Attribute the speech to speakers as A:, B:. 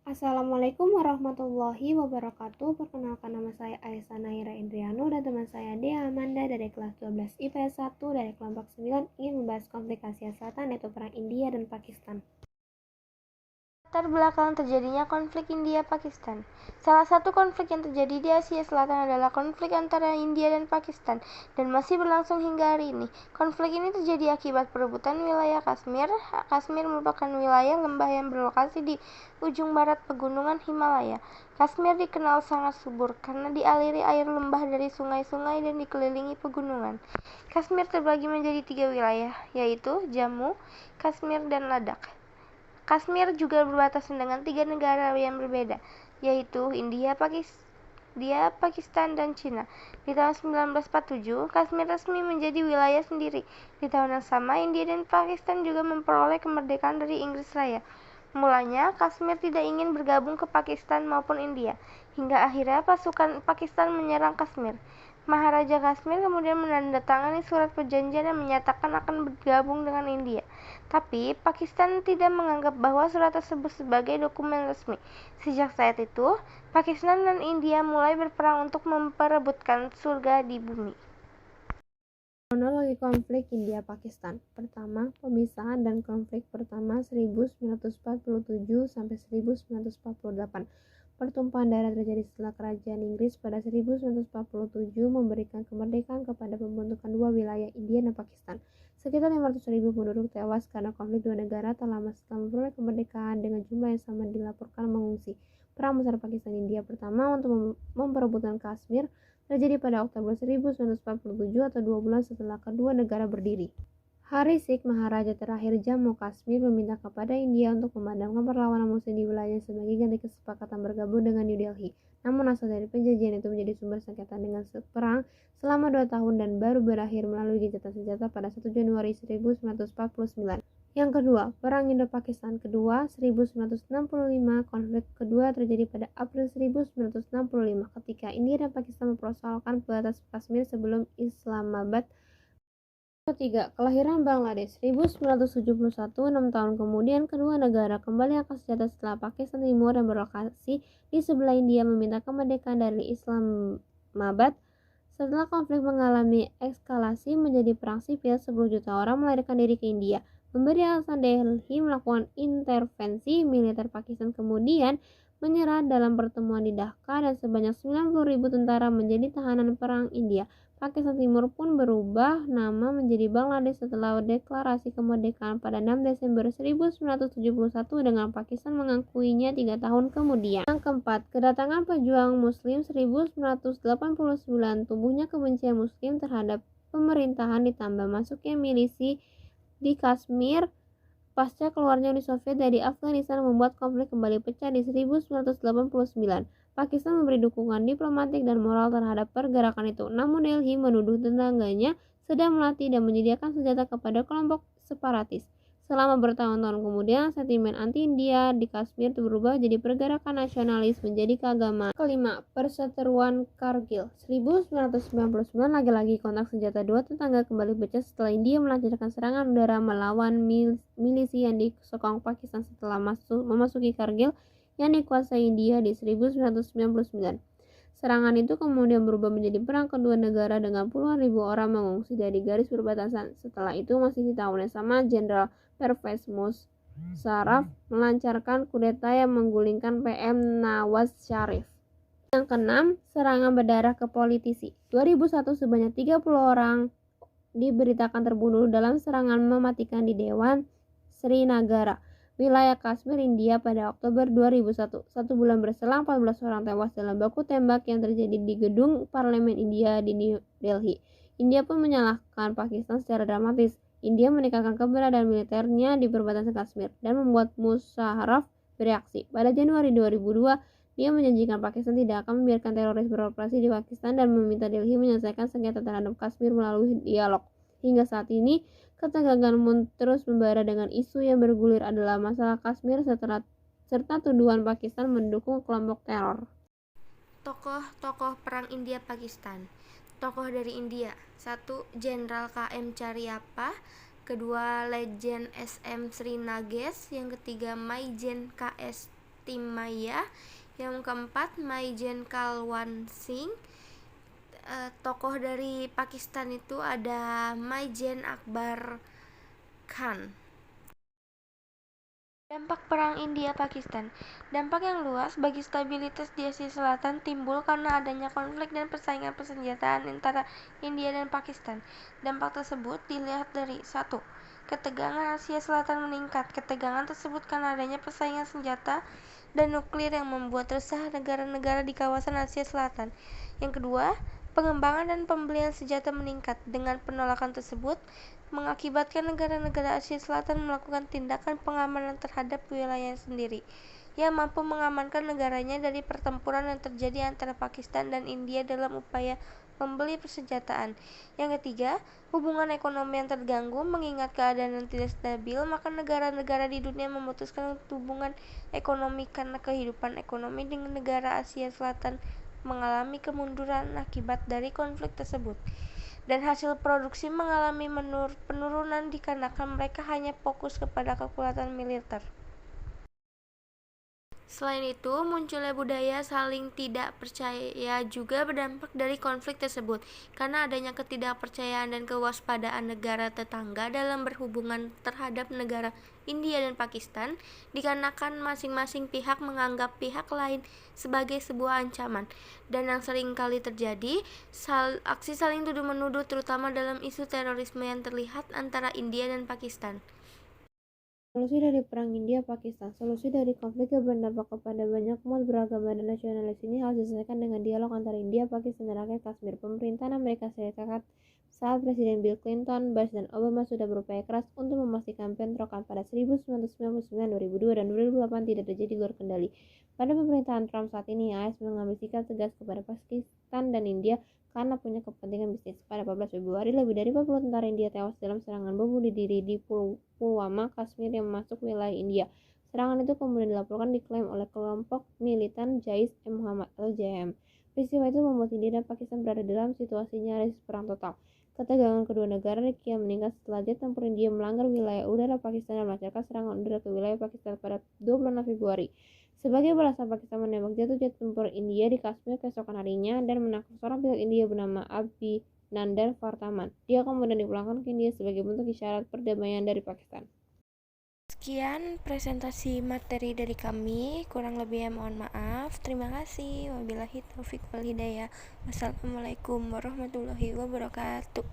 A: Assalamualaikum warahmatullahi wabarakatuh. Perkenalkan, nama saya Aisyah Naira Indriano dan teman saya Dea Amanda dari kelas 12 IPS 1 dari kelompok 9 ingin membahas konflik Asia Selatan, yaitu perang India dan Pakistan.
B: Latar belakang terjadinya konflik India-Pakistan. Salah satu konflik yang terjadi di Asia Selatan adalah konflik antara India dan Pakistan dan masih berlangsung hingga hari ini. Konflik ini terjadi akibat perebutan wilayah Kashmir. Kashmir merupakan wilayah lembah yang berlokasi di ujung barat pegunungan Himalaya. Kashmir dikenal sangat subur karena dialiri air lembah dari sungai-sungai dan dikelilingi pegunungan. Kashmir terbagi menjadi 3 wilayah, yaitu Jammu, Kashmir, dan Ladakh. Kashmir juga berbatasan dengan 3 negara yang berbeda, yaitu India, Pakistan, dan China. Di tahun 1947, Kashmir resmi menjadi wilayah sendiri. Di tahun yang sama, India dan Pakistan juga memperoleh kemerdekaan dari Inggris Raya. Mulanya, Kashmir tidak ingin bergabung ke Pakistan maupun India, hingga akhirnya pasukan Pakistan menyerang Kashmir. Maharaja Kashmir kemudian menandatangani surat perjanjian yang menyatakan akan bergabung dengan India. Tapi, Pakistan tidak menganggap bahwa surat tersebut sebagai dokumen resmi. Sejak saat itu, Pakistan dan India mulai berperang untuk memperebutkan surga di bumi.
A: Kronologi konflik India-Pakistan. Pertama, pemisahan dan konflik pertama 1947 sampai 1948. Pertumpahan darah terjadi setelah kerajaan Inggris pada 1947 memberikan kemerdekaan kepada pembentukan dua wilayah India dan Pakistan. Sekitar 500.000 penduduk tewas karena konflik dua negara tak lama setelah memperoleh kemerdekaan, dengan jumlah yang sama dilaporkan mengungsi. Perang besar Pakistan-India pertama untuk memperebutkan Kashmir terjadi pada Oktober 1947 atau 2 bulan setelah kedua negara berdiri. Hari Sikh, Maharaja terakhir Jammu Kashmir, meminta kepada India untuk memadamkan perlawanan Muslim di wilayahnya sebagai ganti kesepakatan bergabung dengan New Delhi. Namun asal dari perjanjian itu menjadi sumber sengketa dengan perang selama 2 tahun dan baru berakhir melalui gencatan senjata pada 1 Januari 1949. Yang kedua, Perang Indo-Pakistan kedua 1965. Konflik kedua terjadi pada April 1965 ketika India dan Pakistan mempersoalkan batas Kashmir sebelum Islamabad. Ketiga, kelahiran Bangladesh 1971. 6 tahun kemudian kedua negara kembali angkat senjata setelah Pakistan Timur yang berlokasi di sebelah India meminta kemerdekaan dari Islamabad. Setelah konflik mengalami eskalasi menjadi perang sipil, 10 juta orang melarikan diri ke India, memberi alasan Delhi melakukan intervensi militer. Pakistan kemudian menyerah dalam pertemuan di Dhaka dan sebanyak 90.000 tentara menjadi tahanan perang India. Pakistan Timur pun berubah nama menjadi Bangladesh setelah deklarasi kemerdekaan pada 6 Desember 1971 dengan Pakistan mengakuinya 3 tahun kemudian. Yang keempat, kedatangan pejuang Muslim 1989. Tumbuhnya kebencian Muslim terhadap pemerintahan ditambah masuknya milisi di Kashmir pasca keluarnya Uni Soviet dari Afghanistan membuat konflik kembali pecah di 1989. Pakistan memberi dukungan diplomatik dan moral terhadap pergerakan itu, namun Delhi menuduh tetangganya sedang melatih dan menyediakan senjata kepada kelompok separatis. Selama bertahun-tahun kemudian, sentimen anti-India di Kashmir berubah jadi pergerakan nasionalis menjadi keagamaan. Kelima, perseteruan Kargil 1999. Lagi-lagi kontak senjata dua tetangga kembali pecah setelah India melancarkan serangan udara melawan milisi yang disokong Pakistan setelah memasuki Kargil yang dikuasai India di 1999. Serangan itu kemudian berubah menjadi perang kedua negara dengan puluhan ribu orang mengungsi dari garis perbatasan. Setelah itu, masih di tahun yang sama, Jenderal Pervez Musharraf melancarkan kudeta yang menggulingkan PM Nawaz Sharif. Yang keenam, serangan berdarah ke politisi. 2001, sebanyak 30 orang diberitakan terbunuh dalam serangan mematikan di Dewan Srinagar, wilayah Kashmir, India pada Oktober 2001. 1 bulan berselang, 14 orang tewas dalam baku tembak yang terjadi di gedung parlemen India di New Delhi. India pun menyalahkan Pakistan secara dramatis. India meningkatkan keberadaan militernya di perbatasan Kashmir dan membuat Musharraf bereaksi. Pada Januari 2002, dia menjanjikan Pakistan tidak akan membiarkan teroris beroperasi di Pakistan dan meminta Delhi menyelesaikan sengketa terhadap Kashmir melalui dialog. Hingga saat ini, ketegangan pun terus membara dengan isu yang bergulir adalah masalah Kashmir serta tuduhan Pakistan mendukung kelompok teror.
B: Tokoh-tokoh perang India-Pakistan. Tokoh dari India: 1. Jenderal KM Cariappa, kedua Legend SM Sri Nagesh, yang ketiga Maijen KS Tim Maya. Yang keempat, Maijen Kalwan Singh. Tokoh dari Pakistan itu ada Maijen Akbar Khan. Dampak Perang India-Pakistan. Dampak yang luas bagi stabilitas di Asia Selatan timbul karena adanya konflik dan persaingan persenjataan antara India dan Pakistan. Dampak tersebut dilihat dari 1. Ketegangan Asia Selatan meningkat. Ketegangan tersebut karena adanya persaingan senjata dan nuklir yang membuat resah negara-negara di kawasan Asia Selatan. Yang kedua, pengembangan dan pembelian senjata meningkat. Dengan penolakan tersebut, mengakibatkan negara-negara Asia Selatan melakukan tindakan pengamanan terhadap wilayahnya sendiri, yang mampu mengamankan negaranya dari pertempuran yang terjadi antara Pakistan dan India dalam upaya membeli persenjataan. Yang ketiga, hubungan ekonomi yang terganggu. Mengingat keadaan yang tidak stabil, maka negara-negara di dunia memutuskan hubungan ekonomi karena kehidupan ekonomi dengan negara Asia Selatan mengalami kemunduran akibat dari konflik tersebut, dan hasil produksi mengalami penurunan dikarenakan mereka hanya fokus kepada kekuatan militer. Selain itu, munculnya budaya saling tidak percaya juga berdampak dari konflik tersebut, karena adanya ketidakpercayaan dan kewaspadaan negara tetangga dalam berhubungan terhadap negara India dan Pakistan, dikarenakan masing-masing pihak menganggap pihak lain sebagai sebuah ancaman, dan yang sering kali terjadi, aksi saling tuduh-menuduh terutama dalam isu terorisme yang terlihat antara India dan Pakistan.
A: Solusi dari Perang India-Pakistan. Solusi dari konflik yang berdampak kepada banyak umat beragama dan nasionalis ini harus diselesaikan dengan dialog antara India, Pakistan, dan rakyat Kashmir. Pemerintahan Amerika Serikat saat Presiden Bill Clinton, Bush, dan Obama sudah berupaya keras untuk memastikan bentrokan pada 1999, 2002, dan 2008 tidak terjadi luar kendali. Pada pemerintahan Trump saat ini, AS mengambil sikap tegas kepada Pakistan dan India karena punya kepentingan bisnis. Pada 14 Februari, lebih dari 40 tentara India tewas dalam serangan bom bunuh diri di Pulwama, Kashmir yang masuk wilayah India. Serangan itu kemudian dilaporkan diklaim oleh kelompok militan Jaish-e-Muhammad atau JM. Peristiwa itu membuat India dan Pakistan berada dalam situasi nyaris perang total. Ketegangan kedua negara kian meningkat setelah jet tempur India melanggar wilayah udara Pakistan dan melancarkan serangan udara ke wilayah Pakistan pada 26 Februari. Sebagai balasan, Pakistan menembak jatuh jet tempur India di Kashmir keesokan harinya dan menangkap seorang pilot India bernama Abhinandan Vartman. Dia kemudian dipulangkan ke India sebagai bentuk isyarat perdamaian dari Pakistan.
B: Sekian presentasi materi dari kami, kurang lebihnya mohon maaf. Terima kasih. Wabillahi taufiq wal hidayah. Wassalamualaikum warahmatullahi wabarakatuh.